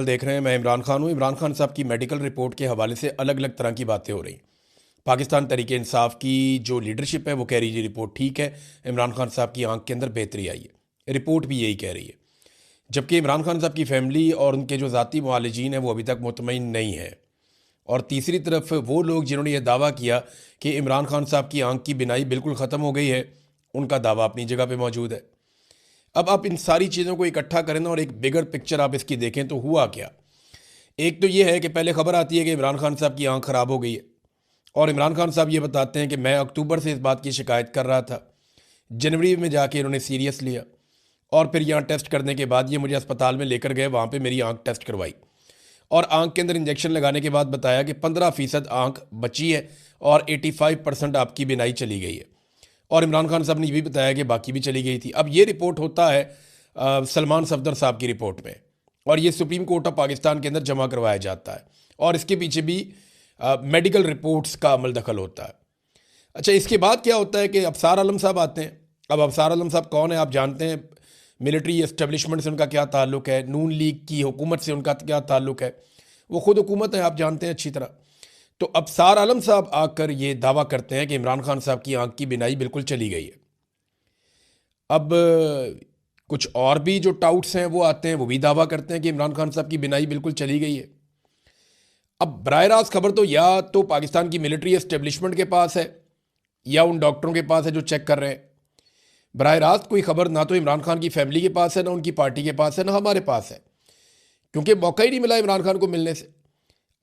देख रहे हैं। मैं इमरान खान हूँ। इमरान खान साहब की मेडिकल रिपोर्ट के हवाले से अलग अलग तरह की बातें हो रही। पाकिस्तान तहरीक इंसाफ की जो लीडरशिप है वो कह रही है रिपोर्ट ठीक है, इमरान खान साहब की आंख के अंदर बेहतरी आई है। रिपोर्ट भी यही कह रही है, जबकि इमरान खान साहब की फैमिली और उनके जो ज़ाती मुआलिजीन हैं वो अभी तक मुतमईन नहीं है। और तीसरी तरफ वो लोग जिन्होंने ये दावा किया कि इमरान खान साहब की आंख की बिनाई बिल्कुल ख़त्म हो गई है, उनका दावा अपनी जगह पर मौजूद है। अब आप इन सारी चीज़ों को इकट्ठा करें ना और एक बिगर पिक्चर आप इसकी देखें तो हुआ क्या। एक तो ये है कि पहले खबर आती है कि इमरान खान साहब की आंख ख़राब हो गई है, और इमरान खान साहब ये बताते हैं कि मैं अक्टूबर से इस बात की शिकायत कर रहा था, जनवरी में जाके इन्होंने सीरियस लिया और फिर यहाँ टेस्ट करने के बाद ये मुझे अस्पताल में लेकर गए, वहाँ पे मेरी आंख टेस्ट करवाई और आंख के अंदर इंजेक्शन लगाने के बाद बताया कि 15% आंख बची है और 85% आपकी बिनाई चली गई है। और इमरान खान साहब ने ये भी बताया कि बाकी भी चली गई थी। अब ये रिपोर्ट होता है सलमान सफदर साहब की रिपोर्ट में, और ये सुप्रीम कोर्ट ऑफ पाकिस्तान के अंदर जमा करवाया जाता है, और इसके पीछे भी मेडिकल रिपोर्ट्स का अमल दखल होता है। अच्छा, इसके बाद क्या होता है कि अफसार आलम साहब आते हैं। अब अफसार आलम साहब कौन है आप जानते हैं। मिलिट्री एस्टेब्लिशमेंट से उनका क्या ताल्लुक़ है, नून लीग की हुकूमत से उनका क्या ताल्लुक़ है, वो खुद हुकूमत है, आप जानते हैं अच्छी तरह। तो अफसार आलम साहब आकर ये दावा करते हैं कि इमरान खान साहब की आंख की बिनाई बिल्कुल चली गई है। अब कुछ और भी जो टाउट्स हैं वो आते हैं, वो भी दावा करते हैं कि इमरान खान साहब की बिनाई बिल्कुल चली गई है। अब बराह रास्त खबर तो या तो पाकिस्तान की मिलिट्री एस्टेब्लिशमेंट के पास है या उन डॉक्टरों के पास है जो चेक कर रहे हैं। बराह रास्त कोई खबर ना तो इमरान खान की फैमिली के पास है, ना उनकी पार्टी के पास है, ना हमारे पास है, क्योंकि मौका ही नहीं मिला इमरान खान को मिलने से।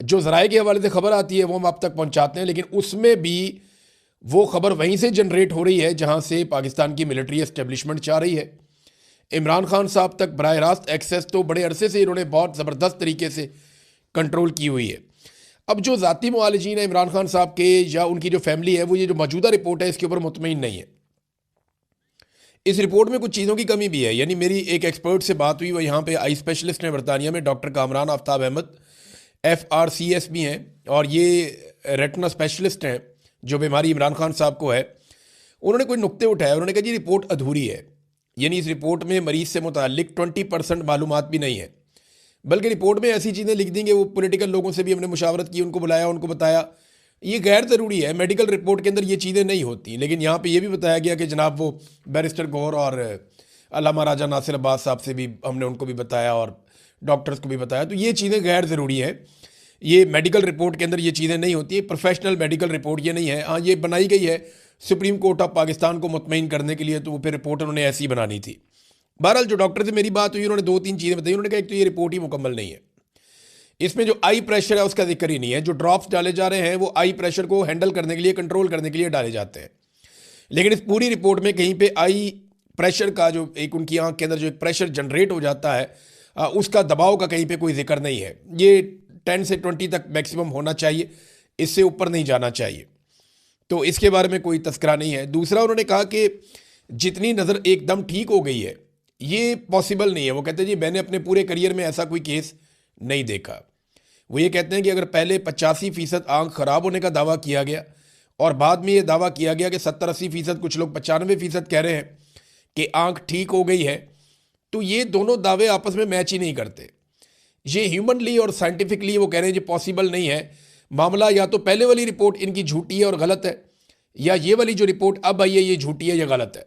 जो ज़राए के हवाले से खबर आती है वो हम आप तक पहुंचाते हैं, लेकिन उसमें भी वो खबर वहीं से जनरेट हो रही है जहां से पाकिस्तान की मिलिट्री एस्टेब्लिशमेंट चाह रही है। इमरान खान साहब तक बराह रास्त एक्सेस तो बड़े अरसे से इन्होंने बहुत ज़बरदस्त तरीके से कंट्रोल की हुई है। अब जो ज़ाती मुआलिजीन है इमरान खान साहब के या उनकी जो फैमिली है, वो ये जो मौजूदा रिपोर्ट है इसके ऊपर मुतमईन नहीं है। इस रिपोर्ट में कुछ चीज़ों की कमी भी है। यानी मेरी एक एक्सपर्ट से बात हुई, वो यहाँ पे आई स्पेशलिस्ट हैं बरतानिया में, डॉक्टर कामरान आफ्ताब अहमद, FRCS भी हैं, और ये रेटिना स्पेशलिस्ट हैं जो बीमारी इमरान खान साहब को है। उन्होंने कोई नुक्ते उठाए, उन्होंने कहा जी रिपोर्ट अधूरी है। यानी इस रिपोर्ट में मरीज़ से मुतालिक 20% मालूमात भी नहीं है, बल्कि रिपोर्ट में ऐसी चीज़ें लिख देंगे। वो पॉलिटिकल लोगों से भी हमने मुशावरत की, उनको बुलाया, उनको बताया ये गैर ज़रूरी है, मेडिकल रिपोर्ट के अंदर ये चीज़ें नहीं होती। लेकिन यहाँ पे ये भी बताया गया कि जनाब वो बैरिस्टर गौर और अल्लामा राजा नासिर अब्बास साहब से भी हमने उनको भी बताया और डॉक्टर्स को भी बताया, तो ये चीज़ें गैर ज़रूरी हैं। ये मेडिकल रिपोर्ट के अंदर ये चीज़ें नहीं होती, प्रोफेशनल मेडिकल रिपोर्ट ये नहीं है। हाँ, ये बनाई गई है सुप्रीम कोर्ट ऑफ पाकिस्तान को मुतमईन करने के लिए, तो वो फिर रिपोर्ट उन्होंने ऐसी बनानी थी। बहरहाल जो डॉक्टर से मेरी बात हुई, उन्होंने 2-3 चीज़ें बताई। उन्होंने कहा एक तो ये रिपोर्ट ही मुकम्मल नहीं है, इसमें जो आई प्रेशर है उसका जिक्र ही नहीं है। जो ड्रॉप्स डाले जा रहे हैं वो आई प्रेशर को हैंडल करने के लिए, कंट्रोल करने के लिए डाले जाते हैं, लेकिन इस पूरी रिपोर्ट में कहीं पे आई प्रेशर का जो एक उनकी आंख के अंदर जो एक प्रेशर जनरेट हो जाता है, उसका दबाव का कहीं पे कोई जिक्र नहीं है। ये 10 से 20 तक मैक्सिमम होना चाहिए, इससे ऊपर नहीं जाना चाहिए, तो इसके बारे में कोई तस्करा नहीं है। दूसरा, उन्होंने कहा कि जितनी नज़र एकदम ठीक हो गई है ये पॉसिबल नहीं है। वो कहते हैं जी मैंने अपने पूरे करियर में ऐसा कोई केस नहीं देखा। वो ये कहते हैं कि अगर पहले 85% आंख खराब होने का दावा किया गया और बाद में ये दावा किया गया कि 70-80%, कुछ लोग 95% कह रहे हैं कि आंख ठीक हो गई है, तो ये दोनों दावे आपस में मैच ही नहीं करते। ये ह्यूमनली और साइंटिफिकली वो कह रहे हैं जी पॉसिबल नहीं है। मामला या तो पहले वाली रिपोर्ट इनकी झूठी है और गलत है, या ये वाली जो रिपोर्ट अब आई है ये झूठी है या गलत है।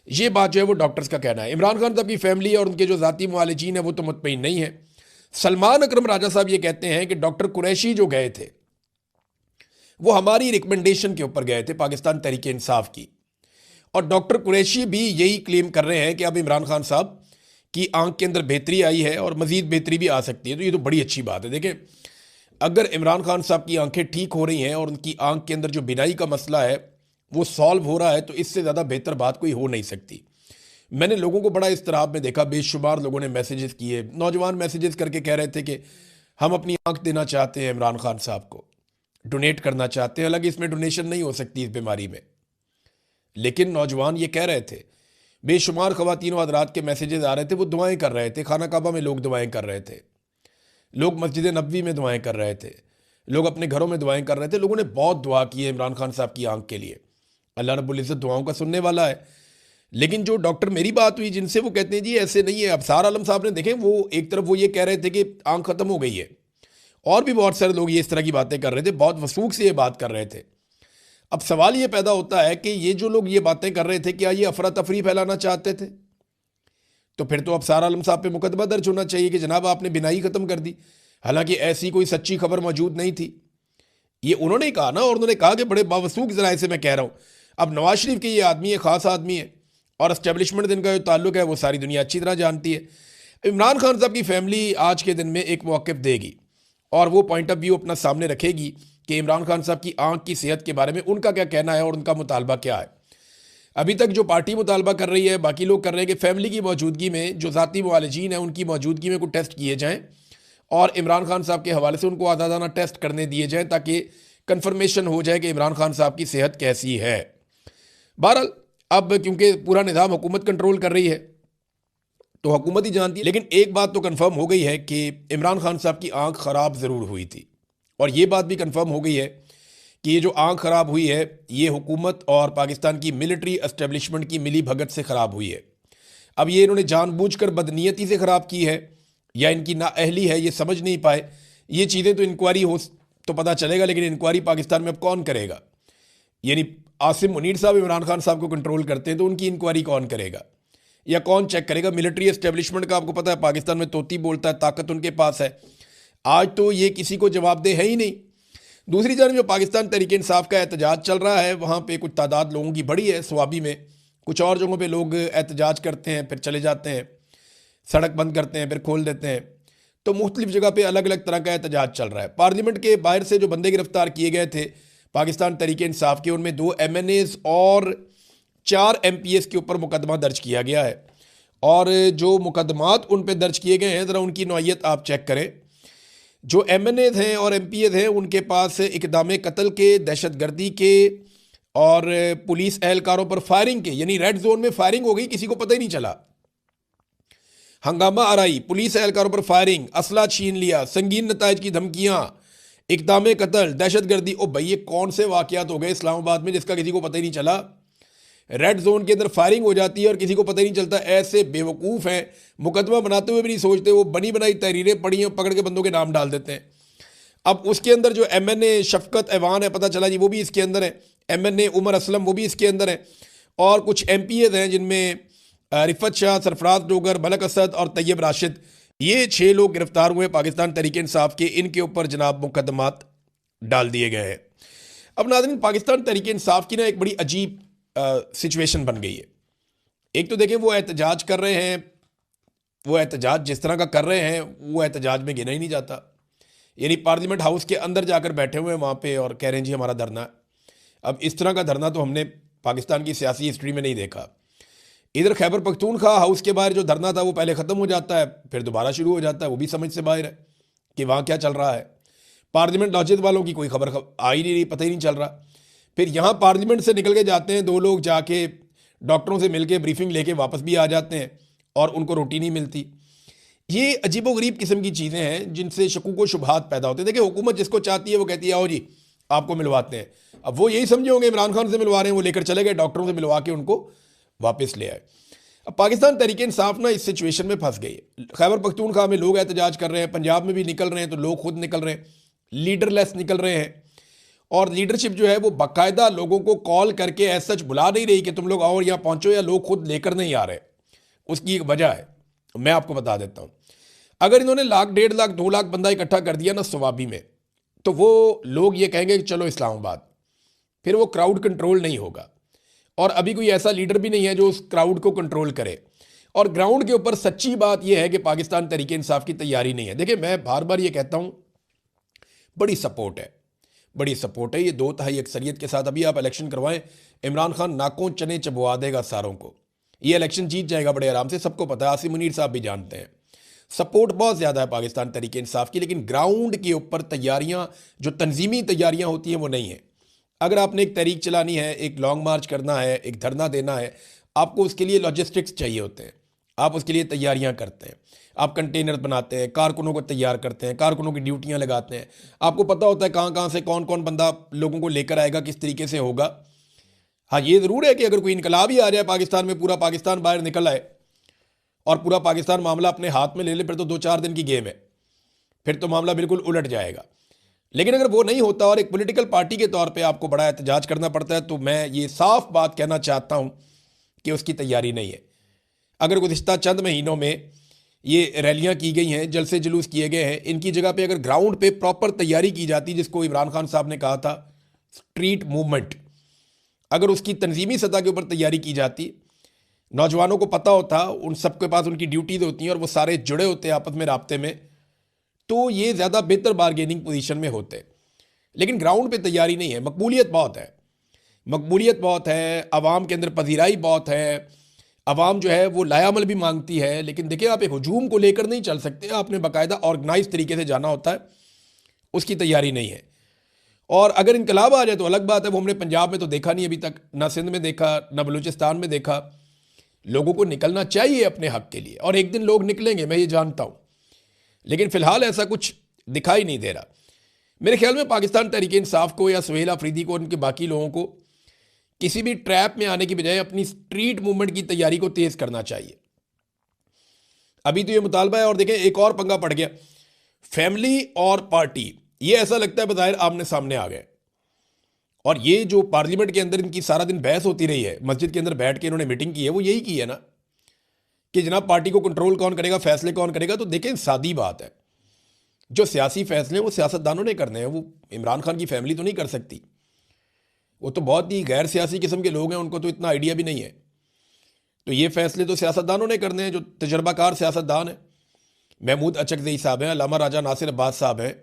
ये बात जो है वो डॉक्टर्स का कहना है। इमरान खान साहब की फैमिली और उनके जो ज़ाती मुआलिजीन है वो तो मुतमईन नहीं है। सलमान अकरम राजा साहब ये कहते हैं कि डॉक्टर कुरैशी जो गए थे वो हमारी रिकमेंडेशन के ऊपर गए थे, पाकिस्तान तहरीक इंसाफ की, और डॉक्टर कुरैशी भी यही क्लेम कर रहे हैं कि अब इमरान खान साहब की आंख के अंदर बेहतरी आई है और मजीद बेहतरी भी आ सकती है। तो ये तो बड़ी अच्छी बात है। देखें, अगर इमरान खान साहब की आंखें ठीक हो रही हैं और उनकी आंख के अंदर जो बिनाई का मसला है वो सॉल्व हो रहा है, तो इससे ज़्यादा बेहतर बात कोई हो नहीं सकती। मैंने लोगों को बड़ा इस्तराब में देखा, बेशुमार लोगों ने मैसेजेस किए, नौजवान मैसेजेस करके कह रहे थे कि हम अपनी आंख देना चाहते हैं इमरान खान साहब को, डोनेट करना चाहते हैं। हालांकि इसमें डोनेशन नहीं हो सकती इस बीमारी में, लेकिन नौजवान ये कह रहे थे। बेशुमार ख़वातीन हज़रात के मैसेजेस आ रहे थे, वो दुआएं कर रहे थे, खाना काबा में लोग दुआएं कर रहे थे, लोग मस्जिद नबवी में दुआएं कर रहे थे, लोग अपने घरों में दुआएं कर रहे थे। लोगों ने बहुत दुआ की है इमरान खान साहब की आंख के लिए। अल्लाह रब्बुल इज़्ज़त दुआओं का सुनने वाला है। लेकिन जो डॉक्टर मेरी बात हुई जिनसे, वो कहते हैं जी ऐसे नहीं है। अबसार आलम साहब ने देखें, वो एक तरफ वो ये कह रहे थे कि आंख खत्म हो गई है, और भी बहुत सारे लोग ये इस तरह की बातें कर रहे थे, बहुत वसूख से ये बात कर रहे थे। अब सवाल ये पैदा होता है कि ये जो लोग ये बातें कर रहे थे, क्या ये अफरा तफरी फैलाना चाहते थे? तो फिर तो अबसार आलम साहब पे मुकदमा दर्ज होना चाहिए कि जनाब आपने बिनाई खत्म कर दी, हालांकि ऐसी कोई सच्ची खबर मौजूद नहीं थी। ये उन्होंने कहा ना, और उन्होंने कहा कि बड़े बावसूख जराए से मैं कह रहा हूँ। अब नवाज शरीफ के ये आदमी है, ख़ास आदमी है, और इस्टेब्लिशमेंट से इनका जो ताल्लुक है वो सारी दुनिया अच्छी तरह जानती है। इमरान खान साहब की फैमिली आज के दिन में एक मौक़िफ़ देगी और वो पॉइंट ऑफ व्यू अपना सामने रखेगी कि इमरान खान साहब की आंख की सेहत के बारे में उनका क्या कहना है और उनका मुतालबा क्या है। अभी तक जो पार्टी मुतालबा कर रही है, बाकी लोग कर रहे हैं कि फैमिली की मौजूदगी में जो ज़ाती मुआलजीन हैं उनकी मौजूदगी में कुछ टेस्ट किए जाएँ और इमरान खान साहब के हवाले से उनको आज़ादाना टेस्ट करने दिए जाएँ, ताकि कन्फर्मेशन हो जाए कि इमरान खान साहब की सेहत कैसी है। बहरहाल अब क्योंकि पूरा निज़ाम हुकूमत कंट्रोल कर रही है तो हुकूमत ही जानती है, लेकिन एक बात तो कंफर्म हो गई है कि इमरान खान साहब की आंख ख़राब ज़रूर हुई थी, और ये बात भी कंफर्म हो गई है कि ये जो आंख ख़राब हुई है ये हुकूमत और पाकिस्तान की मिलिट्री एस्टेब्लिशमेंट की मिली भगत से ख़राब हुई है। अब ये इन्होंने जानबूझकर बदनीयती से ख़राब की है या इनकी नाअहली है, ये समझ नहीं पाए। ये चीज़ें तो इंक्वायरी हो तो पता चलेगा, लेकिन इंक्वायरी पाकिस्तान में अब कौन करेगा? यानी आसिम मुनीर साहब इमरान खान साहब को कंट्रोल करते हैं, तो उनकी इंक्वायरी कौन करेगा या कौन चेक करेगा? मिलिट्री एस्टेब्लिशमेंट का आपको पता है पाकिस्तान में तोती बोलता है, ताकत उनके पास है। आज तो ये किसी को जवाबदेह है ही नहीं। दूसरी जानब जो पाकिस्तान तहरीक इंसाफ का एहतजाज चल रहा है, वहाँ पे कुछ तादाद लोगों की बड़ी है स्वाबी में, कुछ और जगहों पे लोग एहतजाज करते हैं फिर चले जाते हैं, सड़क बंद करते हैं फिर खोल देते हैं, तो मुख्तलिफ जगह पे अलग अलग तरह का एहतजाज चल रहा है। पार्लियामेंट के बाहर से जो बंदे गिरफ्तार किए गए थे पाकिस्तान तहरीक इंसाफ के, उनमें 2 MNAs और 4 MPs के ऊपर मुकदमा दर्ज किया गया है, और जो मुकदमात उन पर दर्ज किए गए हैं ज़रा उनकी नौइयत आप चेक करें। जो MNAs हैं और MPs हैं उनके पास इक़दाम कत्ल के, दहशत गर्दी के और पुलिस एहलकारों पर फायरिंग के, यानी रेड जोन में फायरिंग हो गई, किसी को पता ही नहीं चला, हंगामा आराई, पुलिस एहलकारों पर फायरिंग, असला छीन लिया, संगीन नतायज की धमकियां, इक़दाम कत्ल, दहशत गर्दी। ओ भाई ये कौन से वाक़यात हो गए इस्लामाबाद में जिसका किसी को पता ही नहीं चला? रेड जोन के अंदर फायरिंग हो जाती है और किसी को पता ही नहीं चलता। ऐसे बेवकूफ़ हैं, मुकदमा बनाते हुए भी नहीं सोचते, वो बनी बनाई तहरीरें पढ़ी हैं, पकड़ के बंदों के नाम डाल देते हैं। अब उसके अंदर जो MNA शफकत ऐवान है, पता चला जी वो भी इसके अंदर है, MNA उमर असलम वो भी इसके अंदर है, और कुछ MPs हैं जिनमें रिफत शाह, सरफराज डोगर, मलक असद और तैयब राशिद, ये 6 लोग गिरफ्तार हुए पाकिस्तान तहरीक इंसाफ के। इनके ऊपर जनाब मुकदमात डाल दिए गए हैं। अब नाज़रीन, पाकिस्तान तहरीक इंसाफ की ना एक बड़ी अजीब सिचुएशन बन गई है। एक तो देखें वो एहतजाज कर रहे हैं, वो एहतजाज जिस तरह का कर रहे हैं वो एहतजाज में गिना ही नहीं जाता। यानी पार्लियामेंट हाउस के अंदर जाकर बैठे हुए हैं वहाँ पे और कह रहे हैं जी हमारा धरना है। अब इस तरह का धरना तो हमने पाकिस्तान की सियासी हिस्ट्री में नहीं देखा। इधर खैबर पख्तूनख्वा हाउस के बाहर जो धरना था वो पहले ख़त्म हो जाता है फिर दोबारा शुरू हो जाता है, वो भी समझ से बाहर है कि वहाँ क्या चल रहा है। पार्लियामेंट लॉजिद वालों की कोई खबर आ ही नहीं रही, पता ही नहीं चल रहा। फिर यहाँ पार्लियामेंट से निकल के जाते हैं 2 लोग, जाके डॉक्टरों से मिल के ब्रीफिंग लेके वापस भी आ जाते हैं और उनको रोटी नहीं मिलती। ये अजीबोगरीब किस्म की चीज़ें हैं जिनसे शकूक व शुबहात पैदा होते हैं। देखिए हुकूमत जिसको चाहती है वो कहती है आओ जी आपको मिलवाते हैं। अब वो यही समझे होंगे इमरान खान से मिलवा रहे हैं, वो लेकर चले गए, डॉक्टरों से मिलवा के उनको वापस ले आए। अब पाकिस्तान तहरीक इंसाफ ना इस सिचुएशन में फंस गई है। खैबर पख्तूनख्वा में लोग एहतजाज कर रहे हैं, पंजाब में भी निकल रहे हैं, तो लोग खुद निकल रहे हैं, लीडरलेस निकल रहे हैं, और लीडरशिप जो है वो बाकायदा लोगों को कॉल करके ऐसा सच बुला नहीं रही कि तुम लोग आओ यहाँ पहुँचो, या लोग खुद लेकर नहीं आ रहे। उसकी एक वजह है, मैं आपको बता देता हूँ। अगर इन्होंने 1 लाख 1.5 लाख 2 लाख बंदा इकट्ठा कर दिया ना सवाबी में, तो वो लोग ये कहेंगे कि चलो इस्लामाबाद, फिर वो क्राउड कंट्रोल नहीं होगा। और अभी कोई ऐसा लीडर भी नहीं है जो उस क्राउड को कंट्रोल करे। और ग्राउंड के ऊपर सच्ची बात यह है कि पाकिस्तान तहरीक इंसाफ की तैयारी नहीं है। देखिए मैं बार बार ये कहता हूँ, बड़ी सपोर्ट है, बड़ी सपोर्ट है। ये 2/3 अक्सरियत के साथ अभी आप इलेक्शन करवाएं, इमरान खान नाकों चने चबवा देगा सारों को, ये इलेक्शन जीत जाएगा बड़े आराम से, सबको पता है, आसिम मुनीर साहब भी जानते हैं। सपोर्ट बहुत ज़्यादा है पाकिस्तान तहरीक इंसाफ की, लेकिन ग्राउंड के ऊपर तैयारियाँ, जो तंजीमी तैयारियाँ होती हैं वो नहीं है। अगर आपने एक तहरीक चलानी है, एक लॉन्ग मार्च करना है, एक धरना देना है, आपको उसके लिए लॉजिस्टिक्स चाहिए होते हैं, आप उसके लिए तैयारियां करते हैं, आप कंटेनर बनाते हैं, कारकुनों को तैयार करते हैं, कारकुनों की ड्यूटियां लगाते हैं, आपको पता होता है कहाँ कहाँ से कौन कौन बंदा लोगों को लेकर आएगा, किस तरीके से होगा। हाँ, ये ज़रूर है कि अगर कोई इनकलाब ही आ जाए पाकिस्तान में, पूरा पाकिस्तान बाहर निकल आए और पूरा पाकिस्तान मामला अपने हाथ में ले ले, फिर तो 2-4 दिन की गेम है, फिर तो मामला बिल्कुल उलट जाएगा। लेकिन अगर वो नहीं होता और एक पॉलिटिकल पार्टी के तौर पे आपको बड़ा एहतजाज करना पड़ता है, तो मैं ये साफ बात कहना चाहता हूँ कि उसकी तैयारी नहीं है। अगर गुज़िश्ता चंद महीनों में ये रैलियाँ की गई हैं, जलसे जुलूस किए गए हैं, इनकी जगह पे अगर ग्राउंड पे प्रॉपर तैयारी की जाती, जिसको इमरान खान साहब ने कहा था स्ट्रीट मूवमेंट, अगर उसकी तंजीमी सतह के ऊपर तैयारी की जाती, नौजवानों को पता होता, उन सबके पास उनकी ड्यूटीज़ होती हैं और वो सारे जुड़े होते हैं आपस में राब्ते में, तो ये ज़्यादा बेहतर बारगेनिंग पोजीशन में होते। लेकिन ग्राउंड पे तैयारी नहीं है। मकबूलियत बहुत है, मकबूलियत बहुत है, आवाम के अंदर पजीराई बहुत है, आवाम जो है वो लायामल भी मांगती है। लेकिन देखिए, आप एक हजूम को लेकर नहीं चल सकते, आपने बाकायदा ऑर्गेनाइज तरीके से जाना होता है, उसकी तैयारी नहीं है। और अगर इनकलाब आ जाए तो अलग बात है, वो हमने पंजाब में तो देखा नहीं अभी तक, ना सिंध में देखा, ना बलूचिस्तान में देखा। लोगों को निकलना चाहिए अपने हक के लिए, और एक दिन लोग निकलेंगे, मैं ये जानता हूँ, लेकिन फ़िलहाल ऐसा कुछ दिखाई नहीं दे रहा। मेरे ख्याल में पाकिस्तान तहरीक इंसाफ को या सुहेल अफरीदी को, उनके बाकी लोगों को किसी भी ट्रैप में आने की बजाय अपनी स्ट्रीट मूवमेंट की तैयारी को तेज़ करना चाहिए। अभी तो ये मुतालबा है, और देखें एक और पंगा पड़ गया, फैमिली और पार्टी, ये ऐसा लगता है बज़ाहिर आमने सामने आ गए। और ये जो पार्लियामेंट के अंदर इनकी सारा दिन बहस होती रही है, मस्जिद के अंदर बैठ के इन्होंने मीटिंग की है, वो यही की है ना कि जनाब पार्टी को कंट्रोल कौन करेगा, फैसले कौन करेगा। तो देखें, सादी बात है, जो सियासी फैसले वो सियासतदानों ने करने हैं, वो इमरान खान की फैमिली तो नहीं कर सकती। वो तो बहुत ही गैर सियासी किस्म के लोग हैं, उनको तो इतना आइडिया भी नहीं है। तो ये फैसले तो सियासतदानों ने करने हैं, जो तजर्बाकार सियासतदान हैं। महमूद अचकज़ई साहब हैं, अल्लामा राजा नासिर अब्बास साहब हैं,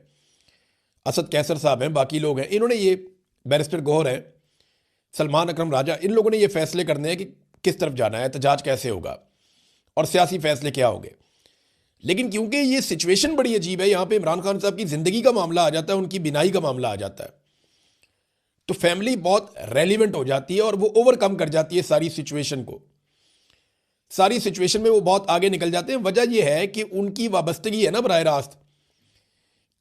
असद कैसर साहब हैं, बाकी लोग हैं, इन्होंने ये, बैरिस्टर गौहर हैं, सलमान अकरम राजा, इन लोगों ने ये फैसले करने हैं कि किस तरफ जाना है, एहतजाज कैसे होगा और सियासी फैसले क्या होंगे। लेकिन क्योंकि ये सिचुएशन बड़ी अजीब है, यहाँ पे इमरान खान साहब की ज़िंदगी का मामला आ जाता है, उनकी बिनाई का मामला आ जाता है, तो फैमिली बहुत रेलिवेंट हो जाती है और वो ओवरकम कर जाती है सारी सिचुएशन को। सारी सिचुएशन में वो बहुत आगे निकल जाते हैं। वजह यह है कि उनकी वाबस्तगी है ना बराह रास्त।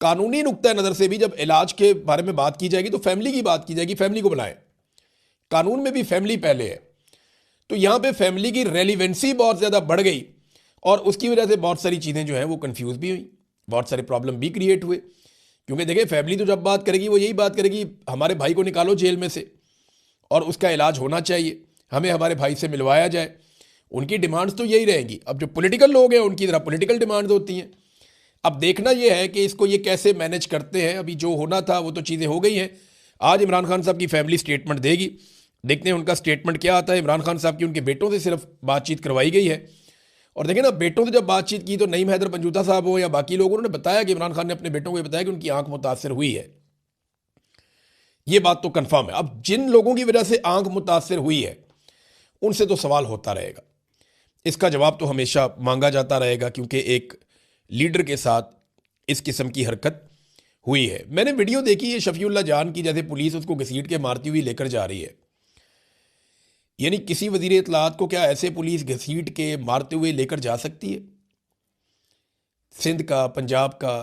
कानूनी नुक्ता नज़र से भी जब इलाज के बारे में बात की जाएगी तो फैमिली की बात की जाएगी, फैमिली को बुलाएं। कानून में भी फैमिली पहले है, तो यहाँ पे फैमिली की रेलिवेंसी बहुत ज़्यादा बढ़ गई और उसकी वजह से बहुत सारी चीज़ें जो हैं वो कंफ्यूज भी हुई, बहुत सारे प्रॉब्लम भी क्रिएट हुए। क्योंकि देखिए, फैमिली तो जब बात करेगी वो यही बात करेगी, हमारे भाई को निकालो जेल में से और उसका इलाज होना चाहिए, हमें हमारे भाई से मिलवाया जाए। उनकी डिमांड्स तो यही रहेंगी। अब जो पॉलिटिकल लोग हैं उनकी तरह पॉलिटिकल डिमांड्स होती हैं। अब देखना यह है कि इसको ये कैसे मैनेज करते हैं। अभी जो होना था वो तो चीज़ें हो गई हैं। आज इमरान खान साहब की फैमिली स्टेटमेंट देगी, देखते हैं उनका स्टेटमेंट क्या आता है। इमरान खान साहब की उनके बेटों से सिर्फ बातचीत करवाई गई है, और देखें ना, बेटों से जब बातचीत की तो नईम हैदर पंजूता साहब हो या बाकी लोग, उन्होंने बताया कि इमरान खान ने अपने बेटों को बताया कि उनकी आंख मुतासर हुई है। ये बात तो कंफर्म है। अब जिन लोगों की वजह से आंख मुतासर हुई है उनसे तो सवाल होता रहेगा, इसका जवाब तो हमेशा मांगा जाता रहेगा, क्योंकि एक लीडर के साथ इस किस्म की हरकत हुई है। मैंने वीडियो देखी है शफीउल्लाह जान की, जैसे पुलिस उसको घसीट के मारती हुई लेकर जा रही है। यानी किसी वजीर इत्तलात को क्या ऐसे पुलिस घसीट के मारते हुए लेकर जा सकती है? सिंध का, पंजाब का,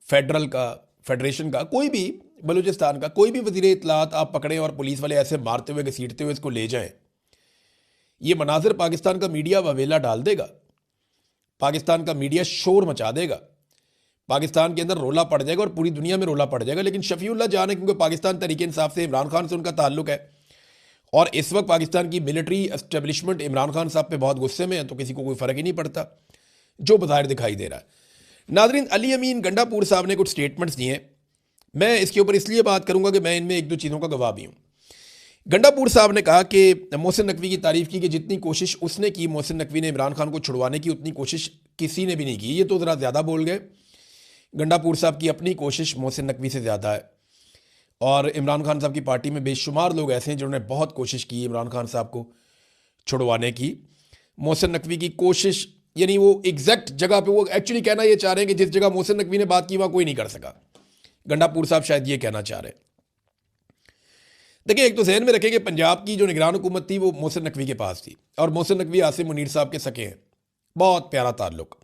फेडरल का, फेडरेशन का, कोई भी, बलूचिस्तान का कोई भी वजीर इत्तलात आप पकड़ें और पुलिस वाले ऐसे मारते हुए घसीटते हुए इसको ले जाएं, ये मनाजिर पाकिस्तान का मीडिया ववेला डाल देगा, पाकिस्तान का मीडिया शोर मचा देगा, पाकिस्तान के अंदर रोला पड़ जाएगा और पूरी दुनिया में रोला पड़ जाएगा। लेकिन शफीउल्लाह जान है, क्योंकि पाकिस्तान तहरीक इंसाफ से, इमरान खान से उनका ताल्लुक है, और इस वक्त पाकिस्तान की मिलिट्री एस्टेब्लिशमेंट इमरान खान साहब पे बहुत गुस्से में है, तो किसी को कोई फ़र्क ही नहीं पड़ता जो बज़ाहिर दिखाई दे रहा है। नाज़रीन, अली अमीन गंडापुर साहब ने कुछ स्टेटमेंट्स दिए हैं। मैं इसके ऊपर इसलिए बात करूंगा कि मैं इनमें एक दो चीज़ों का गवाह भी हूँ। गंडापुर साहब ने कहा कि मोहसिन नकवी की तारीफ़ की कि जितनी कोशिश उसने की मोहसिन नकवी ने इमरान खान को छुड़वाने की, उतनी कोशिश किसी ने भी नहीं की। ये तो ज़रा ज़्यादा बोल गए। गंडापुर साहब की अपनी कोशिश मोहसिन नकवी से ज़्यादा है, और इमरान खान साहब की पार्टी में बेशुमार लोग ऐसे हैं जिन्होंने बहुत कोशिश की इमरान खान साहब को छुड़वाने की। मोहसिन नकवी की कोशिश, यानी वो एग्जैक्ट जगह पे, वो एक्चुअली कहना ये चाह रहे हैं कि जिस जगह मोहसिन नकवी ने बात की वहाँ कोई नहीं कर सका। गंडापुर साहब शायद ये कहना चाह रहे हैं। देखिए, एक तो जहन में रखें कि पंजाब की जो निगरान हुकूमत थी वो मोहसिन नकवी के पास थी, और मोहसिन नकवी आसिम मुनीर साहब के सके हैं, बहुत प्यारा ताल्लुक।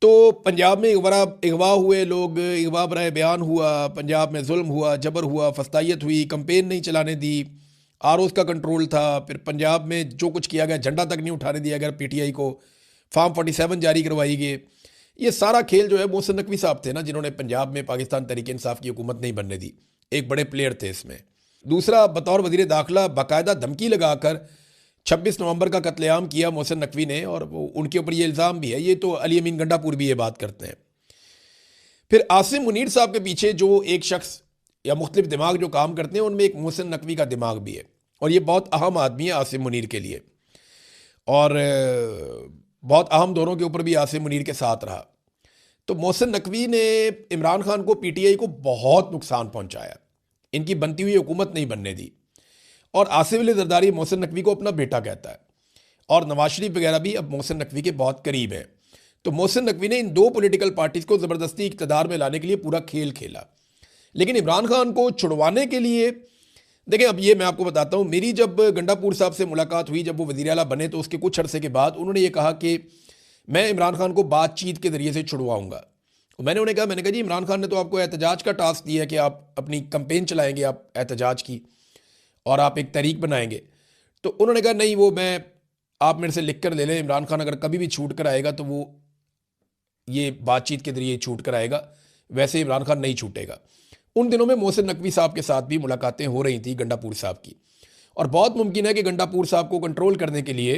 तो पंजाब में अगवा हुए लोग, अगवा बराए बयान हुआ, पंजाब में जुल्म हुआ, जबर हुआ, फस्तायत हुई, कंपेन नहीं चलाने दी, आरओज का कंट्रोल था, फिर पंजाब में जो कुछ किया गया, झंडा तक नहीं उठाने दिया गया पीटीआई को, फार्म 47 जारी करवाई गई। ये सारा खेल जो है मोहसिन नकवी साहब थे ना, जिन्होंने पंजाब में पाकिस्तान तहरीक इंसाफ की हुकूमत नहीं बनने दी। एक बड़े प्लेयर थे इसमें। दूसरा, बतौर वजीर दाखिला बाकायदा धमकी लगाकर 26 नवंबर का कत्लेआम किया मोहसिन नकवी ने, और वो उनके ऊपर ये इल्ज़ाम भी है, ये तो अली अमीन गंडापुर भी ये बात करते हैं। फिर आसिम मुनीर साहब के पीछे जो एक शख्स या मुख्तलिफ दिमाग जो काम करते हैं, उनमें एक मोहसिन नकवी का दिमाग भी है, और ये बहुत अहम आदमी है आसिम मुनीर के लिए, और बहुत अहम दौरों के ऊपर भी आसिम मुनीर के साथ रहा। तो मोहसिन नकवी ने इमरान खान को, पीटीआई को बहुत नुकसान पहुंचाया, इनकी बनती हुई हुकूमत नहीं बनने दी। और आसिफ अली जरदारी मोहसिन नकवी को अपना बेटा कहता है, और नवाज शरीफ वगैरह भी अब मोहसिन नकवी के बहुत करीब हैं। तो मोहसिन नकवी ने इन दो पॉलिटिकल पार्टीज को ज़बरदस्ती इक़्तिदार में लाने के लिए पूरा खेल खेला। लेकिन इमरान खान को छुड़वाने के लिए, देखें अब ये मैं आपको बताता हूँ, मेरी जब गंडापुर साहब से मुलाकात हुई, जब वो वज़ीर आला बने, तो उसके कुछ अरसे के बाद उन्होंने ये कहा कि मैं इमरान खान को बातचीत के ज़रिए से छुड़वाऊँगा। मैंने कहा जी इमरान खान ने तो आपको एहतजाज का टास्क दिया है कि आप अपनी कंपेन चलाएंगे, आप एहतजाज की, और आप एक तहरीक बनाएंगे। तो उन्होंने कहा नहीं, वो आप मेरे से लिख कर ले लें, इमरान खान अगर कभी भी छूट कर आएगा तो वो ये बातचीत के जरिए छूट कर आएगा, वैसे इमरान खान नहीं छूटेगा। उन दिनों में मोहसिन नकवी साहब के साथ भी मुलाकातें हो रही थी गंडापुर साहब की, और बहुत मुमकिन है कि गंडापुर साहब को कंट्रोल करने के लिए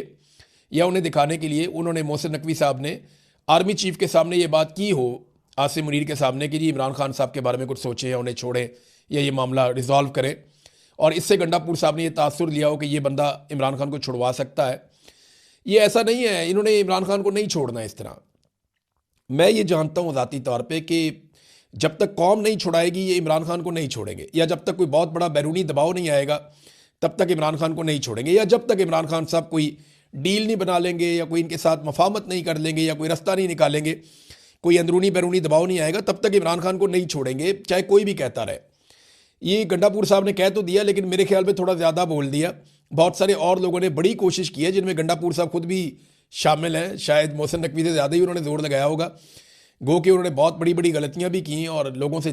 या उन्हें दिखाने के लिए उन्होंने, मोहसिन नकवी साहब ने आर्मी चीफ के सामने ये बात की हो, आसिम मुनीर के सामने, कि जी इमरान खान साहब के बारे में कुछ सोचें या उन्हें छोड़ें या ये मामला रिजॉल्व करें, और इससे गंडापुर साहब ने ये तासुर लिया हो कि ये बंदा इमरान खान को छुड़वा सकता है। ये ऐसा नहीं है, इन्होंने इमरान खान को नहीं छोड़ना इस तरह। मैं ये जानता हूँ ज़ाती तौर पे कि जब तक कौम नहीं छुड़ाएगी ये इमरान खान को नहीं छोड़ेंगे, या जब तक कोई बहुत बड़ा बैरूनी दबाव नहीं आएगा तब तक इमरान खान को नहीं छोड़ेंगे, या जब तक इमरान खान साहब कोई डील नहीं बना लेंगे या कोई इनके साथ मफाहमत नहीं कर लेंगे या कोई रास्ता नहीं निकालेंगे, कोई अंदरूनी बैरूनी दबाव नहीं आएगा, तब तक इमरान खान को नहीं छोड़ेंगे, चाहे कोई भी कहता रहे। ये गंडापुर साहब ने कह तो दिया, लेकिन मेरे ख्याल में थोड़ा ज़्यादा बोल दिया। बहुत सारे और लोगों ने बड़ी कोशिश की है, जिनमें गंडापुर साहब खुद भी शामिल हैं, शायद मोहसिन नकवी से ज़्यादा ही उन्होंने जोर लगाया होगा। गो कि उन्होंने बहुत बड़ी बड़ी गलतियां भी की और लोगों से